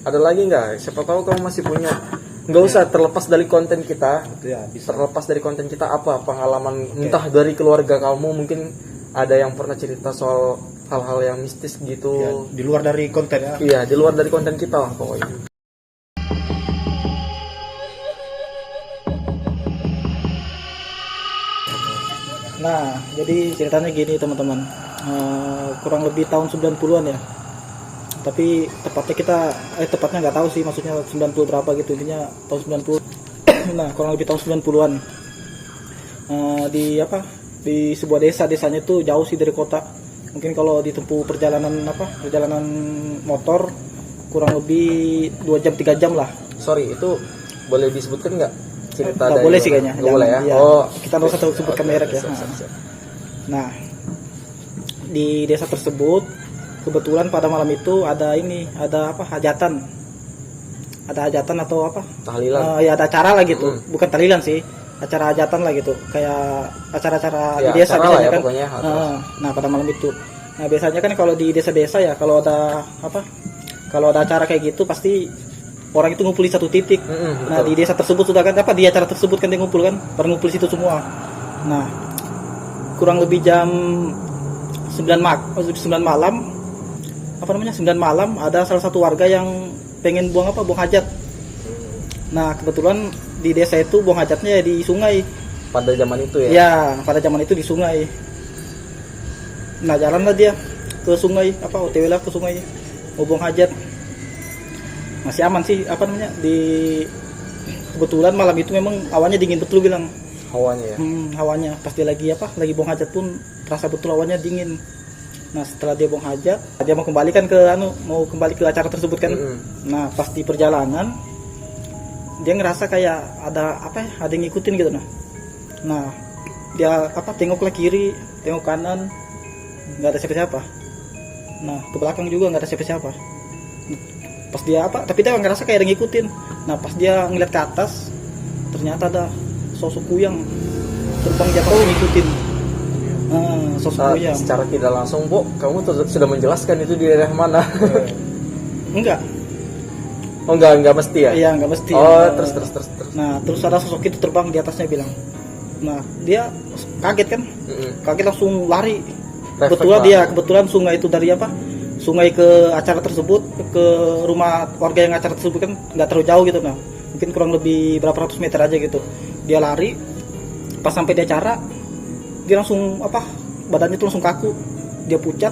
Ada lagi nggak? Siapa tahu kamu masih punya. Nggak usah terlepas dari konten kita. Ya, bisa. Terlepas dari konten kita apa pengalaman entah dari keluarga kamu, mungkin ada yang pernah cerita soal hal-hal yang mistis gitu. Ya, di luar dari konten ya. Iya, di luar dari konten kita lah pokoknya. Nah, jadi ceritanya gini teman-teman. Kurang lebih tahun 90-an ya. Tapi tepatnya nggak tahu sih, maksudnya 90 berapa gitu, intinya tahun 90. Nah, kurang lebih tahun 90-an. Di sebuah desanya itu jauh sih dari kota. Mungkin kalau ditempuh perjalanan motor kurang lebih 2 jam 3 jam lah. Sorry, itu boleh disebutkan nggak? Cerita Nggak dari boleh sih kayaknya. Nggak boleh ya? Iya. Oh, Kita nggak usah sebutkan merek ya. siap. Nah, di desa tersebut kebetulan pada malam itu ada hajatan. Ada hajatan atau apa? Tahlilan. Ya ada acara lah gitu. Bukan tahlilan sih, acara hajatan lah gitu. Kayak acara-acara di desa acara lah biasanya ya, kan. pokoknya. Nah, pada malam itu. Nah, biasanya kan kalau di desa-desa ya kalau ada acara kayak gitu pasti orang itu ngumpul di satu titik. Nah, di desa tersebut sudah kan di acara tersebut kan dia ngumpul kan, pada ngumpul di situ semua. Nah, kurang lebih jam 9 malam 9 malam ada salah satu warga yang pengen buang hajat. Nah, kebetulan di desa itu buang hajatnya di sungai. Pada zaman itu ya? Ya, pada zaman itu di sungai. Nah, jalanlah dia ke sungai, OTW lah ke sungai mau buang hajat. Masih aman sih kebetulan malam itu memang awannya dingin betul bilang. Hawanya ya? Hawanya pas dia lagi buang hajat pun terasa betul awannya dingin. Nah, setelah dia buang hajat, dia mau kembali ke acara tersebut kan. Nah, pas di perjalanan dia ngerasa kayak ada yang ngikutin gitu. Nah, dia tengoklah kiri, tengok kanan, nggak ada siapa-siapa. Nah, ke belakang juga nggak ada siapa-siapa. Pas dia tapi dia ngerasa kayak ada yang ngikutin. Nah, pas dia ngeliat ke atas, ternyata ada sosok kuyang terbang di atas ngikutin. Sosok kuyang. Secara tidak langsung, Bu, kamu sudah menjelaskan itu di daerah mana? Enggak. Oh, enggak mesti ya? Iya, enggak mesti. Oh, terus. Nah, terus ada sosok itu terbang di atasnya bilang. Nah, dia kaget kan? Kaget langsung lari. Kebetulan sungai itu dari sungai ke acara tersebut, ke rumah warga yang acara tersebut kan nggak terlalu jauh gitu. Nah, mungkin kurang lebih berapa ratus meter aja gitu. Dia lari, pas sampai di acara dia langsung badannya tuh langsung kaku, dia pucat.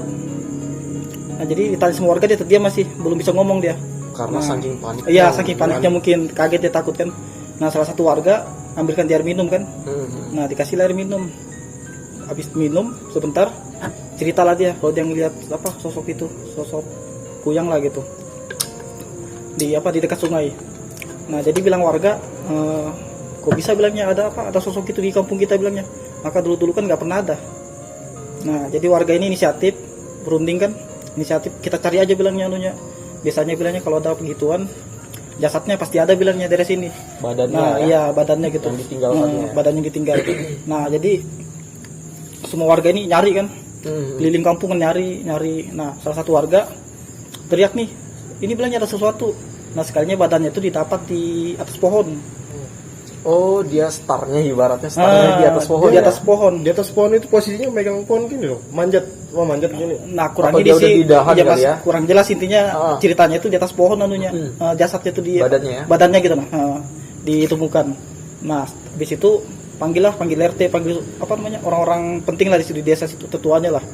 Nah, jadi ditanya semua warga, dia masih belum bisa ngomong dia karena saking paniknya. Iya, saking paniknya mungkin kaget, dia takut kan. Nah, salah satu warga ambilkan dia air minum kan. Nah, dikasih air minum. Habis minum sebentar ceritalah dia kalau dia ngelihat sosok kuyang lah gitu di dekat sungai. Nah, jadi bilang warga, kok bisa bilangnya ada sosok itu di kampung kita bilangnya, maka dulu kan nggak pernah ada. Nah, jadi warga ini inisiatif kita cari aja bilangnya biasanya bilangnya kalau ada begituan jasadnya pasti ada bilangnya dari sini badannya. Nah, iya badannya gitu yang ditinggalkannya. Badannya ditinggal. Nah, jadi semua warga ini nyari kan, keliling kampung kan nyari. Nah, salah satu warga teriak nih, ini bilangnya ada sesuatu. Nah, sekalinya badannya itu didapat di atas pohon. Oh, dia startnya di atas pohon. Di atas pohon. Di atas pohon itu posisinya megang pohon gini loh, manjat gini. Nah, kurangnya kurang jelas intinya ceritanya itu di atas pohon jasadnya itu di badannya gitu ditemukan. Nah, habis itu panggil RT, orang-orang penting lah di desa situ, tetuanya lah.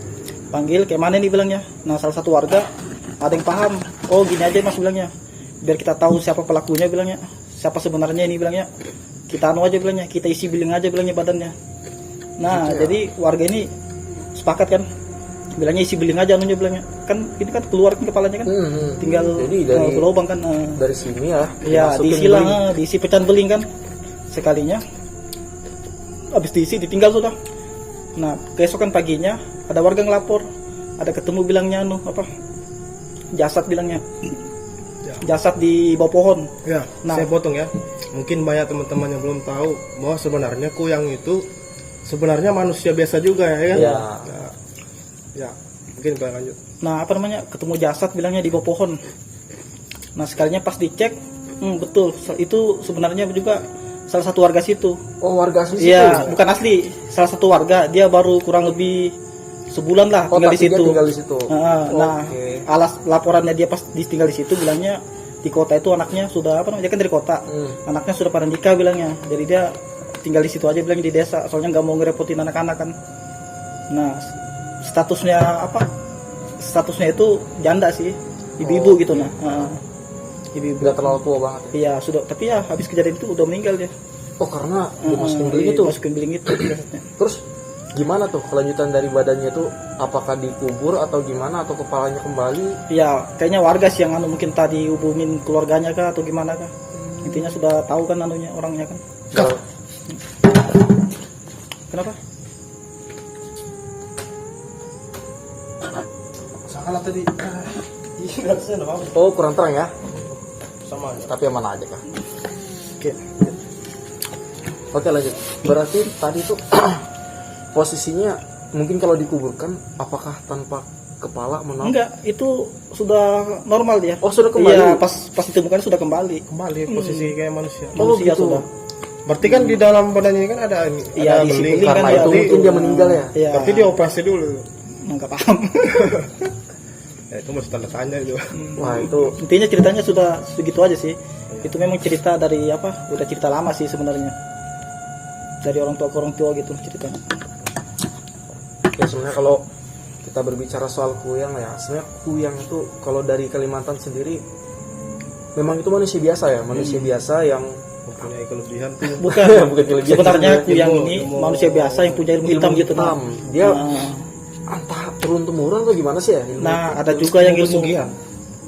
Panggil kayak mana nih bilangnya. Nah, salah satu warga ada yang paham. Oh, gini aja Mas bilangnya. Biar kita tahu siapa pelakunya bilangnya. Siapa sebenarnya ini bilangnya. Kita aja bilangnya, kita isi billing aja bilangnya badannya. Nah, gitu ya. Jadi warga ini sepakat kan. Bilangnya isi billing aja bilangnya. Kan ini kan keluar kan kepalanya kan. Tinggal ke lubang kan. Dari sini ya. Ya, diisi pecahan beling kan. Sekalinya habis diisi ditinggal sudah. Nah, keesokan paginya ada warga ngelapor, ada ketemu bilangnya jasad bilangnya. Jasad di bawah pohon. Ya, saya potong ya. Mungkin banyak teman-teman yang belum tahu bahwa sebenarnya kuyang itu sebenarnya manusia biasa juga ya kan? Ya, mungkin kita lanjut. Nah, ketemu jasad bilangnya di bawah pohon. Nah sekalinya pas dicek, betul itu sebenarnya juga salah satu warga situ. Oh, warga asli situ? Iya, bukan asli, salah satu warga. Dia baru kurang lebih sebulan lah tinggal di situ. Tinggal di situ. Nah, alas laporannya dia pas tinggal di situ bilangnya di kota itu anaknya sudah apa namanya, dia kan dari kota. Anaknya sudah pada nikah bilangnya. Jadi dia tinggal di situ aja bilangnya di desa, soalnya nggak mau ngerepotin anak-anak kan. Nah, statusnya apa? Statusnya itu janda sih, ibu-ibu gitu nah. Ibu-ibu. Nggak terlalu tua banget. Iya, sudah, tapi ya habis kejadian itu udah meninggal dia. Oh, karena dimasukin beling itu. Masukin beling itu. Terus gimana tuh kelanjutan dari badannya itu? Apakah dikubur atau gimana, atau kepalanya kembali? Ya, kayaknya warga sih yang mungkin tadi hubungin keluarganya kah atau gimana kah. Intinya sudah tahu kan orangnya kan. Kenapa? Salah tadi. Oh, kurang terang ya? Sama aja. Tapi aman aja kah? Oke, lanjut. Berarti tadi tuh posisinya mungkin kalau dikuburkan apakah tanpa kepala menolak? Enggak, itu sudah normal dia. Oh, sudah kembali. Iya, pas ditemukan sudah kembali. Posisi kayak manusia. Manusia gitu. sudah. Berarti kan di dalam badannya kan ada Iya, di beling. kan Karena ya, itu mungkin dia meninggal ya. Iya. Berarti dia operasi dulu. Enggak paham. Ya, itu masih tanda tanya itu. Wah, itu Intinya ceritanya sudah segitu aja sih. Itu memang cerita dari apa? Udah cerita lama sih sebenarnya. Dari orang tua ke orang tua gitu ceritanya. ya sebenarnya kalau kita berbicara soal kuyang ya, sebenarnya kuyang itu kalau dari Kalimantan sendiri memang itu manusia biasa ya, manusia biasa yang mempunyai kelebihan tuh. Bukan, bukan kelebihan. sebenarnya kuyang ini manusia biasa yang punya ilmu hitam gitu. Dia entah turun temurun atau gimana sih ya? Nah, ada juga yang ilmu pesugihan.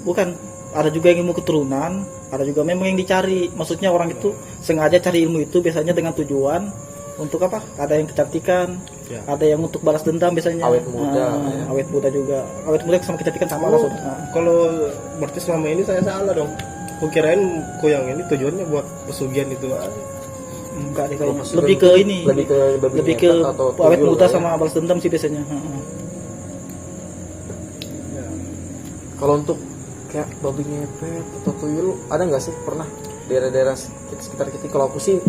Bukan, ada juga yang ilmu keturunan, ada juga memang yang dicari. Maksudnya orang itu sengaja cari ilmu itu biasanya dengan tujuan untuk apa? Ada yang kecantikan, ada yang untuk balas dendam biasanya. Awet muda, awet muda juga. Awet muda sama kecantikan sama maksudnya. Kalau berarti selama ini saya salah dong. Kukirain kuyang ini tujuannya buat pesugihan itu. Enggak deh kayaknya. Lebih ke ini. Lebih ke awet muda sama balas dendam sih biasanya. Kalau untuk kayak babi ngepet atau tuyul ada nggak sih pernah daerah-daerah sekitar kita? Kalau aku sih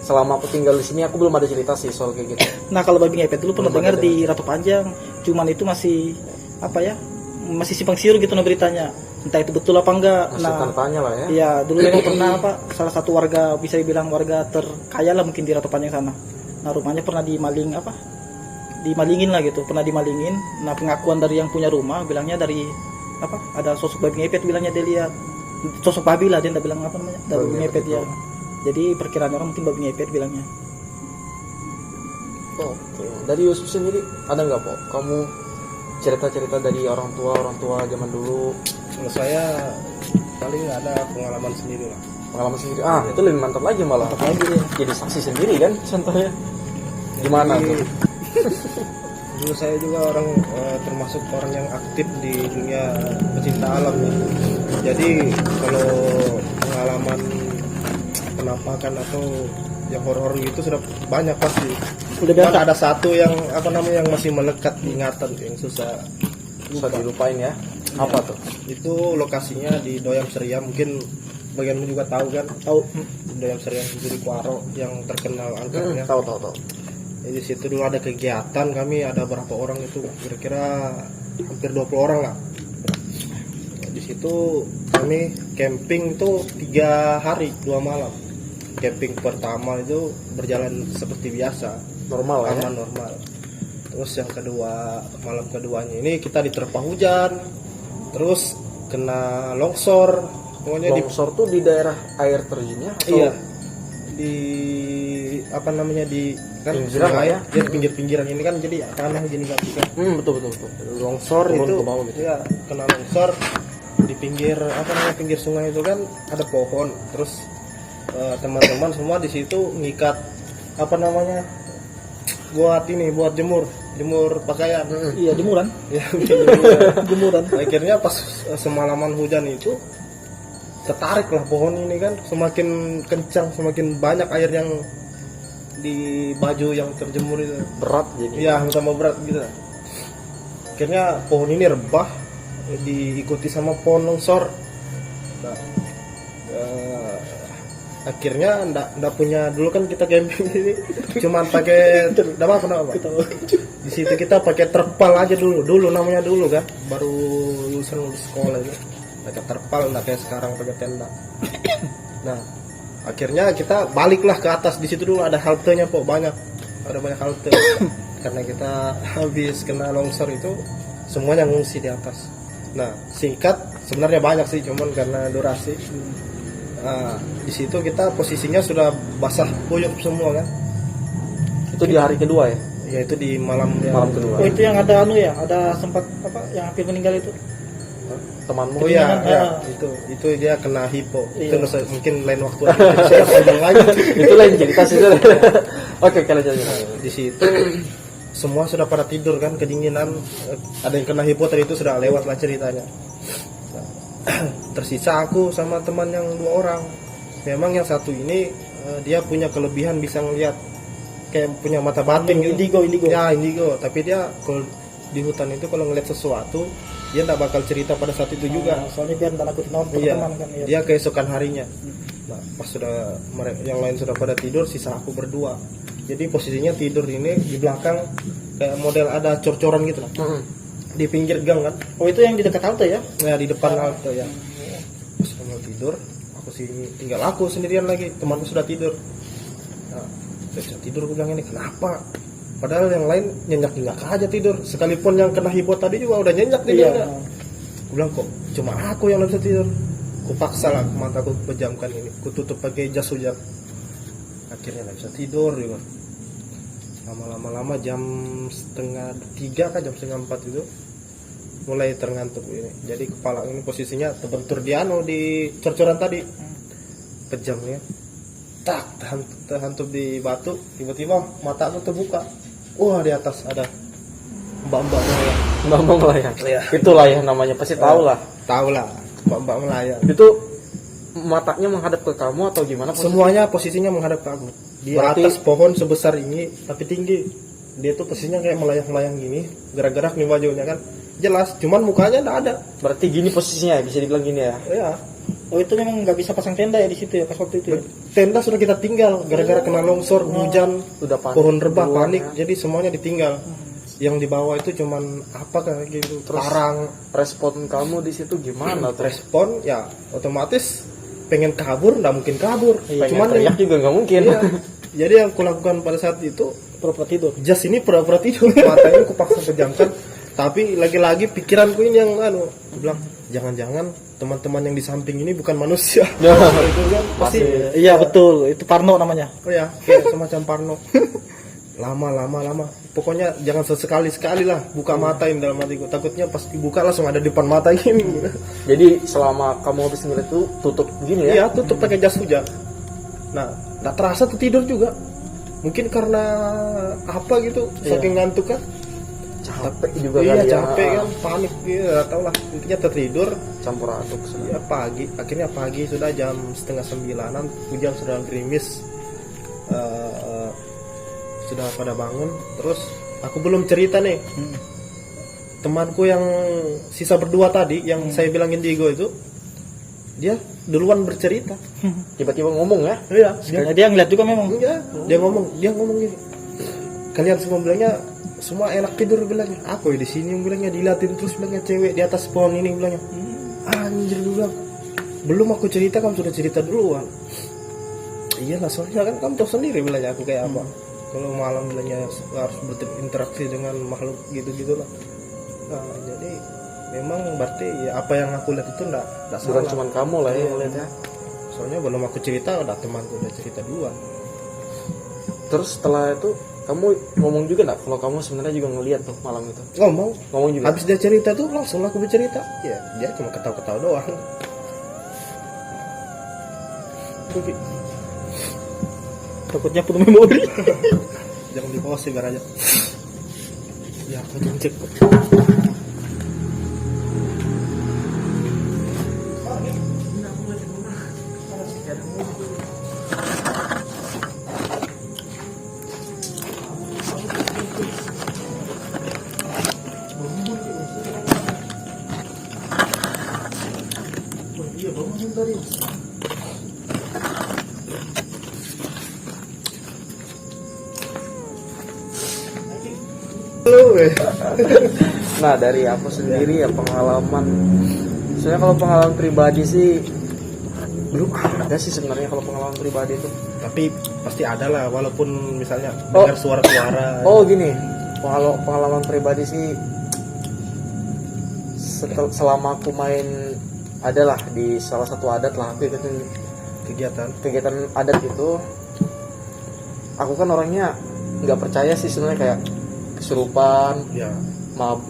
selama aku tinggal di sini aku belum ada cerita sih soal kayak gitu. Nah kalau babi ngepet dulu pernah dengar di Ratu Panjang, cuman itu masih apa ya? Masih simpang siur gitu nah beritanya. Entah itu betul apa enggak. Masih tanda tanya lah ya. Iya, dulu memang pernah apa? Salah satu warga bisa dibilang warga terkaya lah mungkin di Ratu Panjang sana. Nah rumahnya pernah dimaling apa? Dimalingin lah gitu, pernah dimalingin. Nah pengakuan dari yang punya rumah bilangnya dari apa? Ada sosok babi ngepet bilangnya dia lihat. Sosok babi lah dia enggak bilang apa namanya? Dari babi ngepet ya. Jadi perkiraan orang mungkin babi ngepet bilangnya. Oke. Dari Yusuf sendiri ada nggak Pak? Kamu cerita-cerita dari orang tua zaman dulu? Kalau saya paling ada pengalaman sendiri lah. Pengalaman sendiri. Itu lebih mantap lagi malah. Mantap lagi ya. Jadi saksi sendiri kan contohnya. Gimana tuh? Dulu saya juga orang termasuk orang yang aktif di dunia pecinta alam ya. Jadi kalau pengalaman penampakan atau yang horor gitu sudah banyak pasti. Udah biasa. Ada satu yang apa namanya yang masih melekat di ingatan yang susah dilupain ya. Apa tuh? Itu lokasinya di Doyam Seria, mungkin bagianmu juga tahu kan? Tahu. Doyam Seria itu di Kuaro yang terkenal angkatnya. Tahu. Jadi di situ dulu ada kegiatan, kami ada berapa orang itu, kira-kira hampir 20 orang lah. Di situ kami camping tuh 3 hari 2 malam. Camping pertama itu berjalan seperti biasa, normal ya? aman normal. Terus yang kedua, malam keduanya ini kita diterpa hujan, terus kena longsor. Pokoknya longsor tuh di daerah air terjunnya? Atau? Iya, di apa namanya di kan pinggiran ya? Di pinggir-pinggiran ini kan jadi tanah gini kan. Betul. Longsor turun itu ke bawah gitu. ya kena longsor di pinggir apa namanya pinggir sungai itu kan ada pohon. Terus teman-teman semua di situ ngikat apa namanya buat jemur pakaian. Iya, jemuran. Ya, Jemuran. akhirnya pas semalaman hujan itu ketarik lah pohon ini kan, semakin kencang, semakin banyak air yang di baju yang terjemur itu, berat jadi. Iya, tambah berat gitu. Akhirnya pohon ini rebah diikuti sama pohon longsor. Nah, akhirnya ndak punya, dulu kan kita camping ini cuman pakai enggak apa. Di situ kita pakai terpal aja dulu namanya dulu kan, baru lulusan sekolah itu pakai terpal, nggak kayak sekarang pakai tenda. Nah, akhirnya kita baliklah ke atas. Di situ dulu ada haltenya kok, ada banyak halte. Karena kita habis kena longsor itu semuanya ngungsi di atas. Nah, singkat sebenarnya banyak sih, cuman karena durasi. Nah, di situ kita posisinya sudah basah kuyup semua kan. Itu di hari kedua ya? Ya itu di malam kedua. Oh itu yang ada ada sempat apa yang hampir meninggal itu? Temanmu? Oh iya, itu dia kena hipo. Iya. Itu mungkin lain waktu saya panjang lagi. Itu lain cerita sih. Oke, kalau jadi di situ semua sudah pada tidur kan, kedinginan. Ada yang kena hipo tadi, itu sudah lewat lah ceritanya. Tersisa aku sama teman yang 2 orang. Memang yang satu ini dia punya kelebihan bisa ngelihat, kayak punya mata batin gitu. Indigo. Ya, indigo. Tapi dia kalau di hutan itu kalau ngelihat sesuatu, dia tidak bakal cerita pada saat itu juga. Soalnya dia tidak nakutin orang teman kan. Dia keesokan harinya. Nah, pas sudah yang lain sudah pada tidur, sisa aku berdua. Jadi posisinya tidur ini di belakang kayak model ada cor-coran gitu lah. Di pinggir gang kan. Oh itu yang di dekat halte ya? Ya di depan halte ya. Pas mau tidur, tinggal aku sendirian lagi, temanku sudah tidur. Nah, saya tidur, aku bilang ini kenapa? Padahal yang lain nyenyak-nyenyak aja tidur. Sekalipun yang kena hipo tadi juga udah nyenyak tidurnya. Aku bilang kok cuma aku yang bisa tidur. Aku paksa lah mataku pejamkan ini. Aku tutup pakai jas hujan. Akhirnya nggak bisa tidur juga. Lama-lama jam 2:30 kan, jam 2:30 itu mulai terngantuk ini. Jadi kepala ini posisinya terbentur di cor-coran tadi. Pejamnya tak terhantup di batu, tiba-tiba mata aku terbuka. Wah, di atas ada mbak-mbak melayang. Mbak-mbak melayang. Ya. Itulah ya namanya, pasti tahu lah. Mbak-mbak melayang. Itu matanya menghadap ke kamu atau gimana? Semuanya posisinya menghadap ke aku. Di atas pohon sebesar ini tapi tinggi. Dia tuh posisinya kayak melayang-melayang gini, gerak-gerak nih bajunya kan. Jelas, cuman mukanya enggak ada. Berarti gini posisinya ya, bisa dibilang gini ya. Iya. Oh itu memang nggak bisa pasang tenda ya di situ ya pas waktu itu ya? Tenda sudah kita tinggal gara-gara kena longsor, hujan, udah panik, pohon rebah panik, ya. Jadi semuanya ditinggal. Yang di bawah itu cuman apa kayak gitu, tarang. Respon kamu di situ gimana? Respon ya otomatis pengen kabur, nggak mungkin kabur. Cuman teriak juga nggak mungkin. Iya. Jadi yang kulakukan pada saat itu pura-pura tidur. Jas ini pura-pura tidur, matanya aku paksa pejamkan. Tapi lagi-lagi pikiranku ini yang aku bilang jangan-jangan teman-teman yang di samping ini bukan manusia. Ya. Itu kan pasti. Iya betul, itu Parno namanya. Oh ya, kayak semacam Parno. Lama. Pokoknya jangan sesekali-sekali lah buka matain dalam hatiku. Takutnya pas dibuka langsung ada di depan mata ini. Jadi selama kamu habis ngeliat itu tutup gini ya? Iya, tutup pakai jas hujan. Nah, nggak terasa tuh tidur juga. Mungkin karena apa gitu, saking ngantuk kan. Capek juga iya, kan ya. capek kan, panik gitu, nggak tahu lah. Intinya tertidur, campur aduk. Ya pagi, akhirnya pagi sudah jam 8:30, hujan sudah gerimis. Sudah pada bangun, terus aku belum cerita nih. Temanku yang sisa berdua tadi, yang saya bilang indigo itu, dia duluan bercerita. Tiba-tiba ngomong ya? Iya. Dia ngeliat juga memang. Iya. Dia ngomong gini. Kalian semua bilangnya semua enak tidur bilangnya. Aku di sini yang bilangnya diliatin terus bilangnya cewek di atas pohon ini bilangnya. Anjir dulu. Belum aku cerita kamu sudah cerita duluan. Iyalah soalnya kan kamu tahu sendiri bilangnya aku kayak apa. Kalau malam bilangnya harus berinteraksi dengan makhluk gitu-gitu lah. Nah, jadi memang berarti ya apa yang aku lihat itu enggak salah. Bukan cuma kamu lah ya lihatnya. Soalnya belum aku cerita udah temanku udah cerita duluan. Terus setelah itu kamu ngomong juga enggak kalau kamu sebenarnya juga ngelihat tuh malam itu? Ngomong juga. Habis dia cerita tuh langsung aku bercerita. Ya, dia cuma ketawa-ketawa doang. Takutnya penuh memori. Jangan dibawa sih biar aja. Ya, aku cek. Nah dari aku sendiri ya pengalaman, soalnya kalau pengalaman pribadi sih belum ada sih sebenarnya kalau pengalaman pribadi itu. Tapi pasti ada lah, walaupun misalnya dengar suara-suara. Oh gini, kalau pengalaman pribadi sih selama aku main adalah di salah satu adat lah, aku ikutin kegiatan adat itu. Aku kan orangnya nggak percaya sih sebenarnya, kayak kesurupan, ya.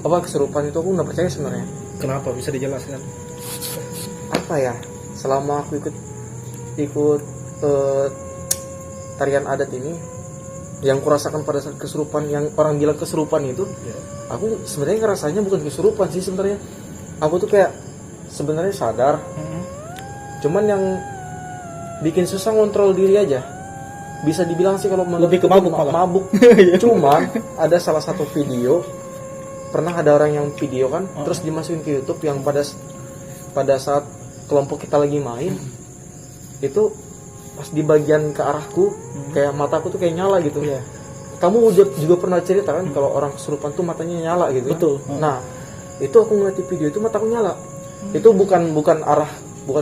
Kesurupan itu aku nggak percaya sebenarnya. Kenapa? Bisa dijelaskan? Apa ya? Selama aku ikut tarian adat ini, yang kurasakan pada saat kesurupan, yang orang bilang kesurupan itu, aku sebenarnya ngerasanya bukan kesurupan sih sebenarnya. Aku tuh kayak sebenarnya sadar, cuman yang bikin susah ngontrol diri aja. Bisa dibilang sih kalau lebih ke mabuk. Cuman ada salah satu video, pernah ada orang yang video kan, terus dimasukin ke YouTube yang pada saat kelompok kita lagi main, itu pas di bagian ke arahku, kayak mataku tuh kayak nyala gitu. Kamu juga pernah cerita kan kalau orang kesurupan tuh matanya nyala gitu. Betul. Nah itu aku ngeliat di video itu mataku nyala. Itu bukan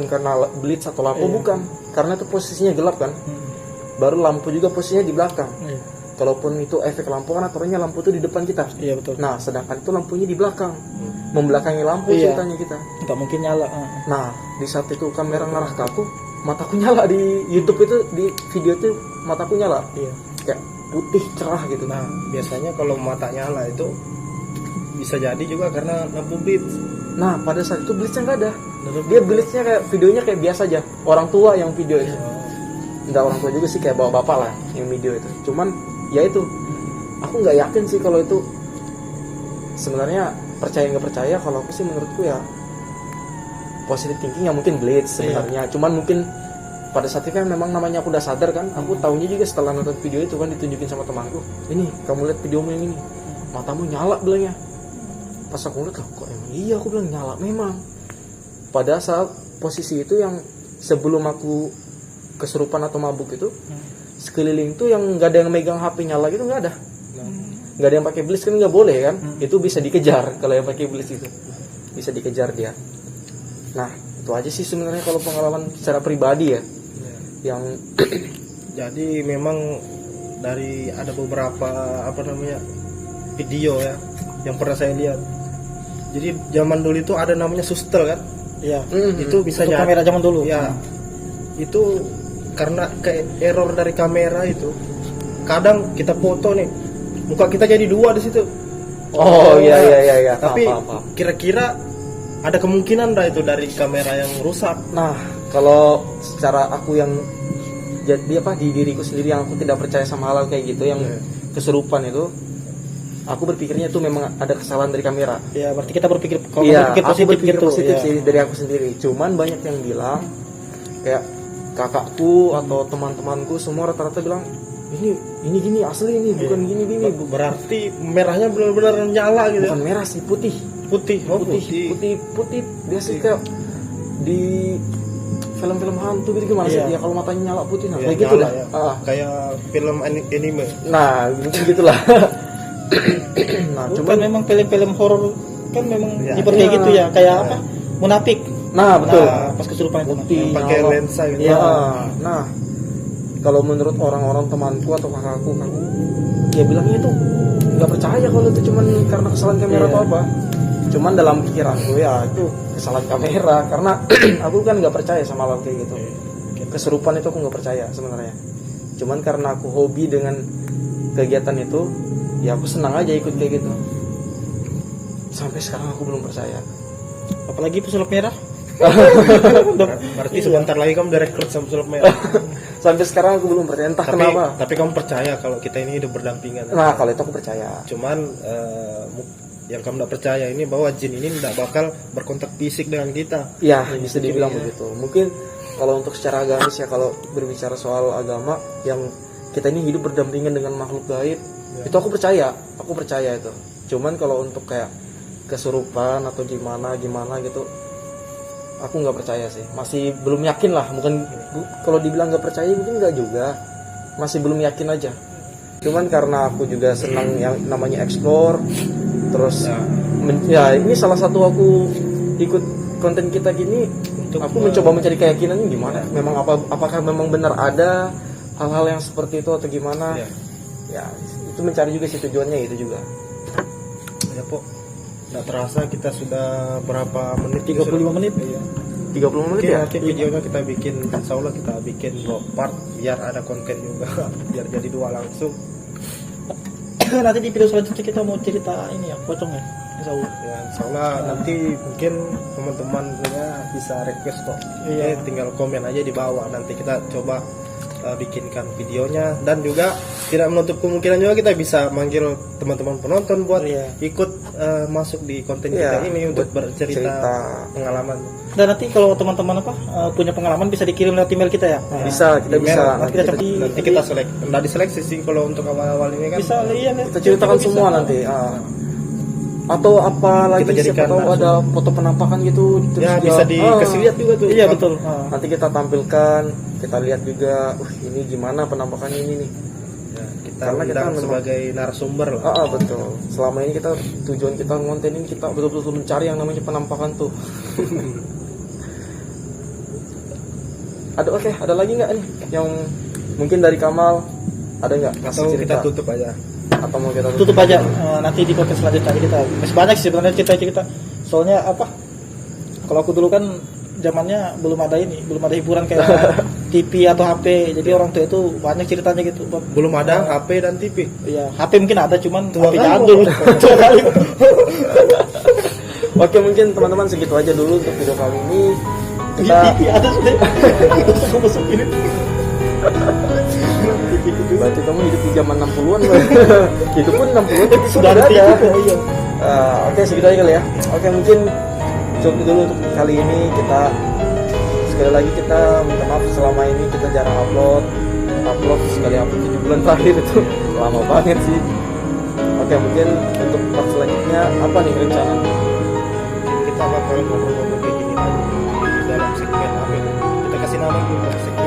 karena blitz atau lampu, bukan, karena itu posisinya gelap kan. Baru lampu juga posisinya di belakang. Kalaupun itu efek lampu kan aturannya lampu itu di depan kita. Iya betul. Nah sedangkan itu lampunya di belakang, membelakangi lampu ceritanya kita. Nggak mungkin nyala. Nah di saat itu kamera ngarah ke aku, mataku nyala di YouTube itu, di video itu mataku nyala. Kayak putih cerah gitu. Nah biasanya kalau mata nyala itu bisa jadi juga karena lampu blitz. Nah pada saat itu blitznya nggak ada. Dia blitznya kayak videonya kayak biasa aja. Orang tua yang video itu. Enggak orang tua juga sih, kayak bawa bapak lah yang video itu. Cuman ya itu, aku nggak yakin sih kalau itu sebenarnya percaya nggak percaya. Kalau aku sih menurutku ya positive thinking ya, mungkin blitz sebenarnya. Cuman mungkin pada saat itu kan memang namanya aku udah sadar kan. Aku taunya juga setelah nonton video itu kan, ditunjukin sama temanku, ini kamu lihat videomu yang ini, matamu nyala bilangnya. Pas aku lihat, kok emang iya, aku bilang nyala memang. Pada saat posisi itu yang sebelum aku kesurupan atau mabuk itu, sekeliling tuh yang nggak ada yang megang HP nyala gitu, nggak ada. Nggak ada yang pakai blitz kan, nggak boleh kan. Itu bisa dikejar kalau yang pakai blitz itu, bisa dikejar dia. Nah itu aja sih sebenarnya kalau pengalaman secara pribadi ya. Yang jadi memang dari ada beberapa video ya yang pernah saya lihat. Jadi zaman dulu itu ada namanya sustel kan. Itu bisa jadi kamera zaman dulu. Itu karena kayak error dari kamera itu, kadang kita foto nih muka kita jadi dua di situ. Iya. Tapi kira-kira ada kemungkinan itu dari kamera yang rusak. Nah kalau secara aku yang jadi di diriku sendiri yang aku tidak percaya sama hal kayak gitu, yang kesurupan itu, aku berpikirnya itu memang ada kesalahan dari kamera. Ya berarti kita berpikir positif sih dari aku sendiri. Cuman banyak yang bilang, kayak kakakku atau teman-temanku semua rata-rata bilang ini gini asli, ini bukan gini. Berarti merahnya benar-benar nyala gitu. Bukan merah sih, putih. Putih biasa kayak di film-film hantu gitu gimana sih? Ya kalau matanya nyala putih, nah kayak gitu dah. Kayak film anime. Nah mungkin gitulah. Nah cuman memang film-film horor kan memang seperti gitu ya, kayak apa, munafik. Nah betul. Pas kesurupan itu pakai lensa gitu. Nah kalau menurut orang-orang temanku atau kakakku, dia bilangnya itu nggak percaya kalau itu cuman karena kesalahan kamera atau apa. Cuman dalam pikiranku ya itu kesalahan kamera, karena aku kan nggak percaya sama hal kayak gitu. Kesurupan itu aku nggak percaya sebenarnya. Cuman karena aku hobi dengan kegiatan itu, ya aku senang aja ikut kayak gitu. Sampai sekarang aku belum percaya. Apalagi pesulap merah. Berarti sebentar lagi kamu direkrut sama pesulap merah. Sampai sekarang aku belum percaya, entah kenapa. Tapi kamu percaya kalau kita ini hidup berdampingan? Nah kalau itu aku percaya. Cuman yang kamu tidak percaya ini bahwa jin ini tidak bakal berkontak fisik dengan kita. Ya bisa dibilang begitu. Mungkin kalau untuk secara agamis ya, kalau berbicara soal agama, yang kita ini hidup berdampingan dengan makhluk gaib, itu aku percaya itu. Cuman kalau untuk kayak kesurupan atau gimana gitu, aku nggak percaya sih, masih belum yakin lah. Mungkin kalau dibilang nggak percaya mungkin nggak juga, masih belum yakin aja. Cuman karena aku juga senang yang namanya explore, terus ya ini salah satu aku ikut konten kita gini, aku mencoba mencari keyakinannya gimana, memang apakah memang benar ada hal-hal yang seperti itu atau gimana. Ya itu mencari juga sih tujuannya itu juga. Ya Pok, nggak terasa kita sudah berapa menit? 35 menit. Iya. 35 menit ya? Nanti videonya kita bikin, insya Allah kita bikin 2 part biar ada konten juga, biar jadi 2 langsung. Nanti di video selanjutnya kita mau cerita ini ya, pocong ya, insya Allah. Ya insya Allah nanti mungkin teman-teman punya bisa request kok. Iya. Tinggal komen aja di bawah, nanti kita coba bikinkan videonya, dan juga tidak menutup kemungkinan juga kita bisa manggil teman-teman penonton buat ikut masuk di konten kita ini untuk bercerita pengalaman. Dan nanti kalau teman-teman punya pengalaman bisa dikirim lewat email kita ya. Bisa, kita bisa. Nanti kita select. Nggak diseleksi sih kalau untuk awal-awal ini kan. Bisa, iya. Kita ceritakan semua nanti. Atau apa lagi, siapa tahu ada foto penampakan gitu, terus ya bisa dikasih lihat juga tuh. Iya betul. Nanti kita tampilkan, kita lihat juga, ini gimana penampakan ini nih. Ya, karena kita sebagai narasumber lah. Betul. Selama ini tujuan kita ngonten ini kita betul-betul mencari yang namanya penampakan tuh. Ada lagi nggak nih yang mungkin dari Kamal, ada nggak? Atau kita tutup aja? Atau mau kita tutup aja, nanti di podcast selanjutnya kita masih banyak sih sebenarnya cerita soalnya kalau aku dulu kan zamannya belum ada hiburan kayak TV atau HP, jadi orang tua itu banyak ceritanya gitu. Belum ada HP dan TV. Iya, HP mungkin ada, cuman HP jadul. Oke, mungkin teman-teman segitu aja dulu untuk video kali ini. Kita TV ada sudah masuk ini. Berarti kamu hidup di zaman 60-an. Hidup pun 60-an tapi sudah ada. Iya. Oke, segitu aja kali ya. Oke, mungkin cukup dulu untuk kali ini. Kita sekali lagi kita minta maaf selama ini kita jarang upload sekali upload 7 bulan terakhir itu lama banget sih. Oke, mungkin untuk part selanjutnya apa nih rencana? Kita bakal ngobrol-ngobrol kayak gini lagi di dalam segmen apa itu? Kita kasih nama dulu segmen